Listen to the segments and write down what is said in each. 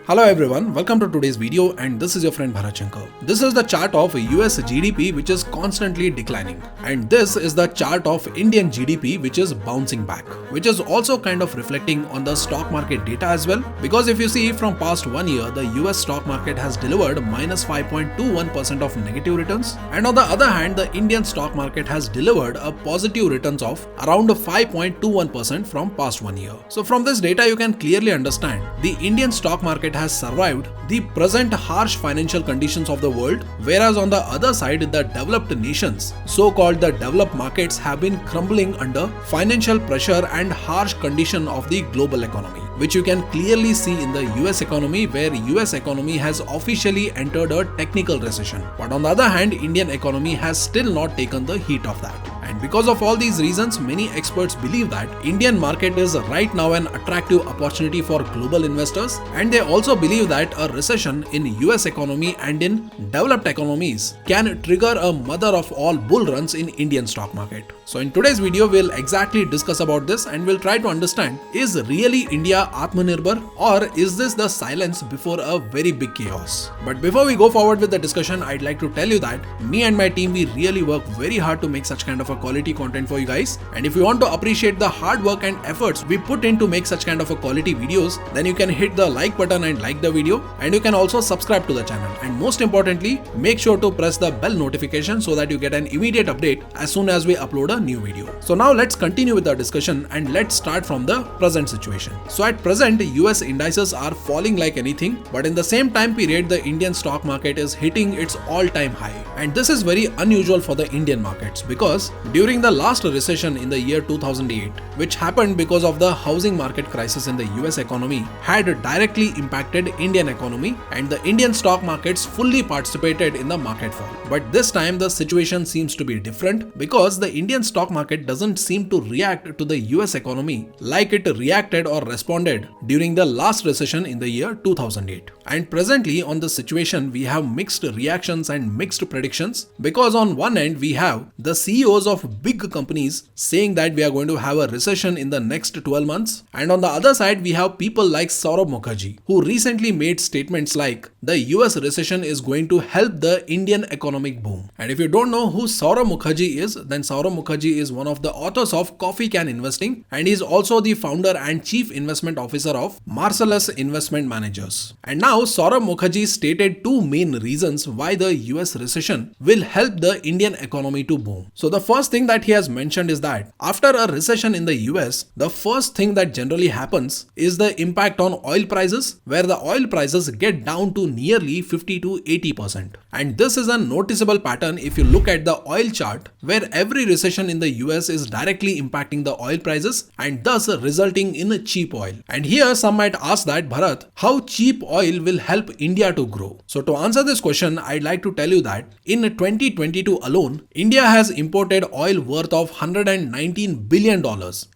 Hello everyone, welcome to today's video and this is your friend Bharat Shankar. This is the chart of US GDP which is constantly declining, and this is the chart of Indian GDP which is bouncing back, which is also kind of reflecting on the stock market data as well, because if you see from past 1 year the US stock market has delivered minus 5.21% of negative returns, and on the other hand the Indian stock market has delivered a positive returns of around 5.21% from past 1 year. So from this data you can clearly understand the Indian stock market has survived the present harsh financial conditions of the world, whereas on the other side the developed nations, so-called the developed markets, have been crumbling under financial pressure and harsh condition of the global economy, which you can clearly see in the US economy, where US economy has officially entered a technical recession. But on the other hand, Indian economy has still not taken the heat of that. And because of all these reasons, many experts believe that Indian market is right now an attractive opportunity for global investors, and they also believe that a recession in US economy and in developed economies can trigger a mother of all bull runs in Indian stock market. So in today's video, we'll exactly discuss about this and we'll try to understand, is really India Atmanirbhar, or is this the silence before a very big chaos? But before we go forward with the discussion, I'd like to tell you that me and my team, we really work very hard to make such kind of a quality content for you guys. And if you want to appreciate the hard work and efforts we put in to make such kind of a quality videos, then you can hit the like button and like the video, and you can also subscribe to the channel. And most importantly, make sure to press the bell notification so that you get an immediate update as soon as we upload a new video. So now let's continue with the discussion and let's start from the present situation. So at present, US indices are falling like anything, but in the same time period, the Indian stock market is hitting its all-time high. And this is very unusual for the Indian markets, because during the last recession in the year 2008, which happened because of the housing market crisis in the US economy, had directly impacted Indian economy, and the Indian stock markets fully participated in the market fall. But this time the situation seems to be different, because the Indian stock market doesn't seem to react to the US economy like it reacted or responded during the last recession in the year 2008. And presently on the situation we have mixed reactions and mixed predictions, because on one end we have the CEOs of big companies saying that we are going to have a recession in the next 12 months, and on the other side we have people like Saurabh Mukherjea, who recently made statements like the US recession is going to help the Indian economic boom. And if you don't know who Saurabh Mukherjea is, then Saurabh Mukherjea is one of the authors of Coffee Can Investing, and he is also the founder and chief investment officer of Marcellus Investment Managers. And now Saurabh Mukherjea stated two main reasons why the US recession will help the Indian economy to boom. So the first thing that he has mentioned is that after a recession in the US, the first thing that generally happens is the impact on oil prices, where the oil prices get down to nearly 50 to 80%. And this is a noticeable pattern if you look at the oil chart, where every recession in the US is directly impacting the oil prices and thus resulting in a cheap oil. And here some might ask that, Bharat, how cheap oil will help India to grow? So to answer this question, I'd like to tell you that in 2022 alone, India has imported oil worth of $119 billion.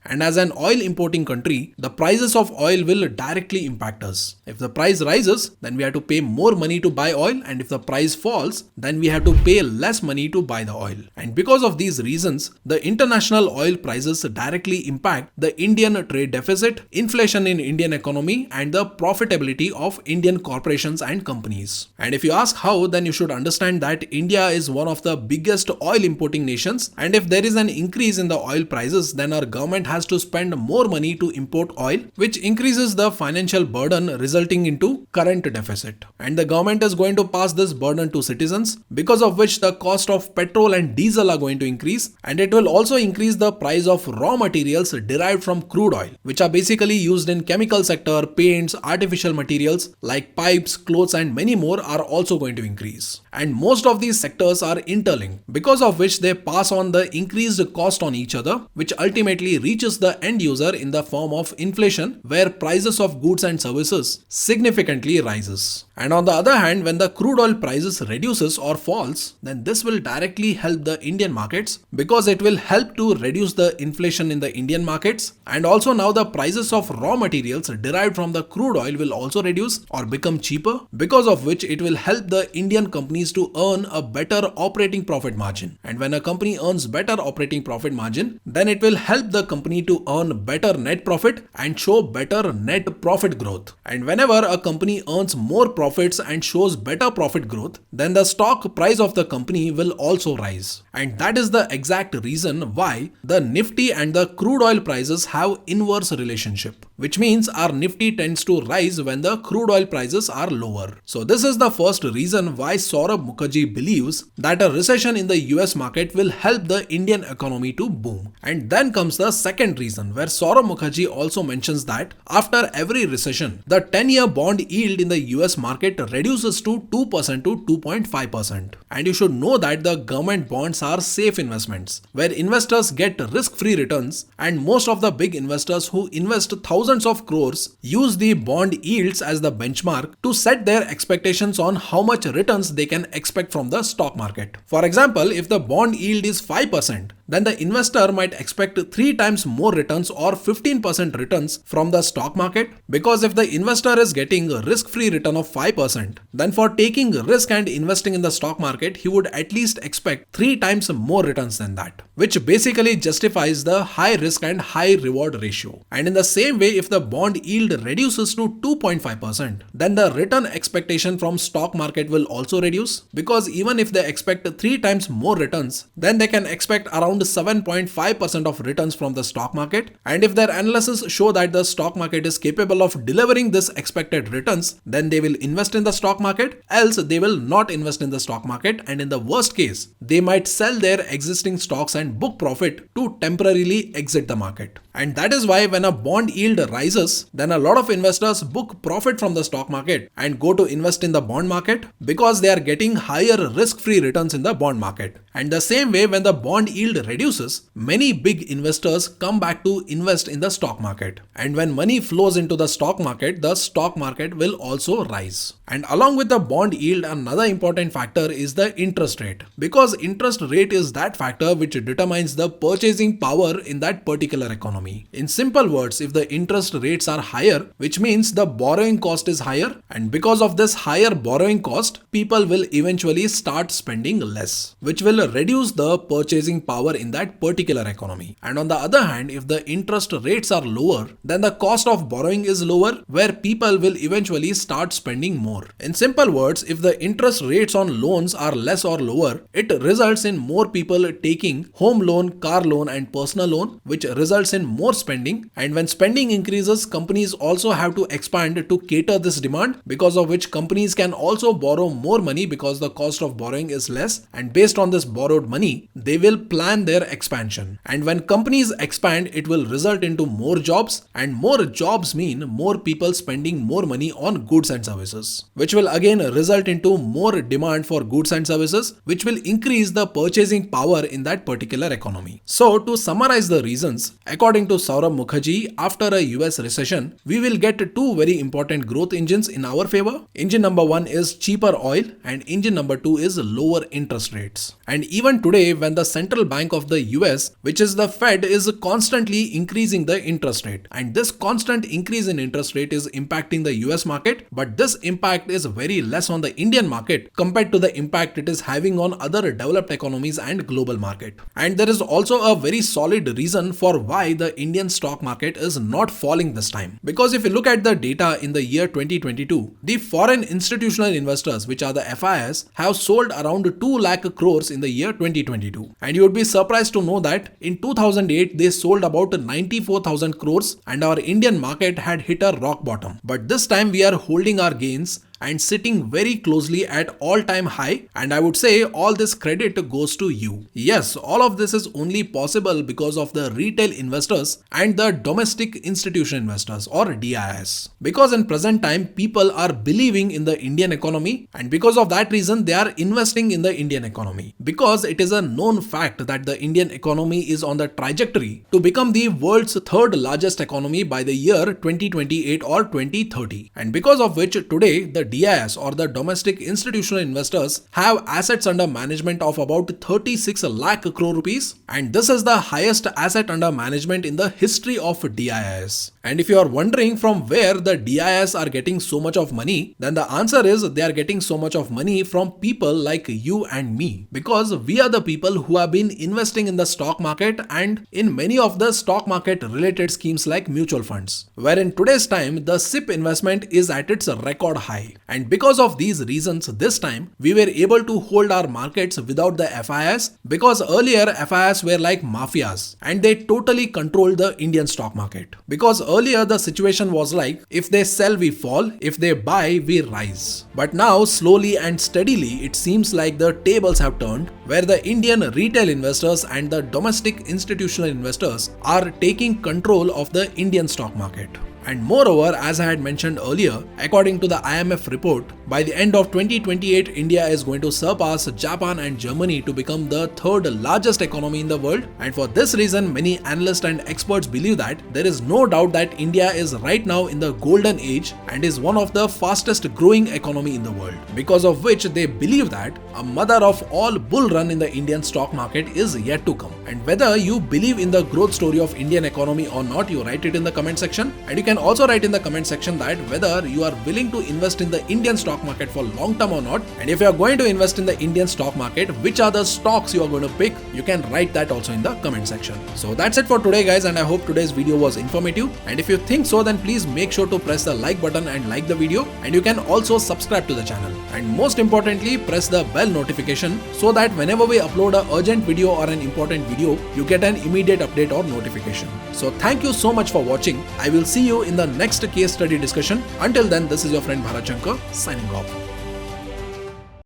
And as an oil importing country, the prices of oil will directly impact us. If the price rises, then we have to pay more money to buy oil, and if the price falls, then we have to pay less money to buy the oil. And because of these reasons, the international oil prices directly impact the Indian trade deficit, inflation in Indian economy, and the profitability of Indian corporations and companies. And if you ask how, then you should understand that India is one of the biggest oil importing nations, and if there is an increase in the oil prices, then our government has to spend more money to import oil, which increases the financial burden, resulting into current deficit. And the government is going to pass this burden to citizens, because of which the cost of petrol and diesel are going to increase, and it will also increase the price of raw materials derived from crude oil, which are basically used in chemical sector, paints, artificial materials like pipes, clothes, and many more are also going to increase. And most of these sectors are interlinked, because of which they pass on the increased cost on each other, which ultimately reaches the end user in the form of inflation, where prices of goods and services significantly rises. And on the other hand, when the crude oil prices reduces or falls, then this will directly help the Indian markets, because it will help to reduce the inflation in the Indian markets. And also now the prices of raw materials derived from the crude oil will also reduce or become cheaper, because of which it will help the Indian companies to earn a better operating profit margin. And when a company earns earns better operating profit margin, then it will help the company to earn better net profit and show better net profit growth. And whenever a company earns more profits and shows better profit growth, then the stock price of the company will also rise. And that is the exact reason why the Nifty and the crude oil prices have inverse relationship, which means our Nifty tends to rise when the crude oil prices are lower. So this is the first reason why Saurabh Mukherjea believes that a recession in the US market will help the Indian economy to boom. And then comes the second reason, where Saurabh Mukherjea also mentions that after every recession, the 10-year bond yield in the US market reduces to 2% to 2.5%. And you should know that the government bonds are safe investments, where investors get risk-free returns, and most of the big investors who invest thousands of crores use the bond yields as the benchmark to set their expectations on how much returns they can expect from the stock market. For example, if the bond yield is 5%, then the investor might expect 3 times more returns or 15% returns from the stock market, because if the investor is getting a risk-free return of 5%, then for taking risk and investing in the stock market, he would at least expect 3 times more returns than that, which basically justifies the high risk and high reward ratio. And in the same way, if the bond yield reduces to 2.5%, then the return expectation from stock market will also reduce, because even if they expect 3 times more returns, then they can expect around 7.5% of returns from the stock market. And if their analysis show that the stock market is capable of delivering this expected returns, then they will invest in the stock market, else they will not invest in the stock market, and in the worst case, they might sell their existing stocks and book profit to temporarily exit the market. And that is why when a bond yield rises, then a lot of investors book profit from the stock market and go to invest in the bond market, because they are getting higher risk-free returns in the bond market. And the same way, when the bond yield reduces, many big investors come back to invest in the stock market. And when money flows into the stock market will also rise. And along with the bond yield, another important factor is the interest rate, because interest rate is that factor which determines the purchasing power in that particular economy. In simple words, if the interest rates are higher, which means the borrowing cost is higher, and because of this higher borrowing cost, people will eventually start spending less, which will reduce the purchasing power in that particular economy. And on the other hand, if the interest rates are lower, then the cost of borrowing is lower, where people will eventually start spending more. In simple words, if the interest rates on loans are less or lower, it results in more people taking home loan, car loan and personal loan, which results in more spending. And when spending increases, companies also have to expand to cater this demand, because of which companies can also borrow more money because the cost of borrowing is less, and based on this borrowed money, they will plan their expansion. And when companies expand, it will result into more jobs, and more jobs mean more people spending more money on goods and services, which will again result into more demand for goods and services, which will increase the purchasing power in that particular economy. So to summarize the reasons, according to Saurabh Mukherjea, after a US recession, we will get 2 very important growth engines in our favor. Engine number 1 is cheaper oil, and engine number 2 is lower interest rates. And even today, when the central bank of the US, which is the Fed, is constantly increasing the interest rate, and this constant increase in interest rate is impacting the US market, but this impact is very less on the Indian market compared to the impact it is having on other developed economies and global market. And there is also a very solid reason for why the Indian stock market is not falling this time, because if you look at the data in the year 2022, the foreign institutional investors, which are the FIS, have sold around 2 lakh crores in the year 2022. And you would be surprised to know that in 2008 they sold about 94,000 crores, and our Indian market had hit a rock bottom. But this time we are holding our gains and sitting very closely at all-time high, and I would say all this credit goes to you. Yes, all of this is only possible because of the retail investors and the domestic institutional investors, or DIS. Because in present time people are believing in the Indian economy, and because of that reason they are investing in the Indian economy, because it is a known fact that the Indian economy is on the trajectory to become the world's 3rd largest economy by the year 2028 or 2030. And because of which today the DIS, or the domestic institutional investors, have assets under management of about 36 lakh crore rupees, and this is the highest asset under management in the history of DIS. And if you are wondering from where the DIS are getting so much of money, then the answer is they are getting so much of money from people like you and me, because we are the people who have been investing in the stock market and in many of the stock market related schemes like mutual funds, where in today's time the SIP investment is at its record high. And because of these reasons, this time we were able to hold our markets without the FIS, because earlier FIS were like mafias and they totally controlled the Indian stock market. Because earlier the situation was like, if they sell we fall, if they buy we rise. But now slowly and steadily it seems like the tables have turned, where the Indian retail investors and the domestic institutional investors are taking control of the Indian stock market. And moreover, as I had mentioned earlier, according to the IMF report, by the end of 2028, India is going to surpass Japan and Germany to become the third largest economy in the world. And for this reason, many analysts and experts believe that there is no doubt that India is right now in the golden age and is one of the fastest growing economy in the world. Because of which they believe that a mother of all bull run in the Indian stock market is yet to come. And whether you believe in the growth story of Indian economy or not, you write it in the comment section. And you can also write in the comment section that whether you are willing to invest in the Indian stock market for long term or not, and if you are going to invest in the Indian stock market, which are the stocks you are going to pick. You can write that also in the comment section. So that's it for today guys, and I hope today's video was informative, and if you think so, then please make sure to press the like button and like the video, and you can also subscribe to the channel, and most importantly press the bell notification so that whenever we upload an urgent video or an important video, you get an immediate update or notification. So thank you so much for watching. I will see you in the next case study discussion. Until then, this is your friend Bharat Shankar signing off.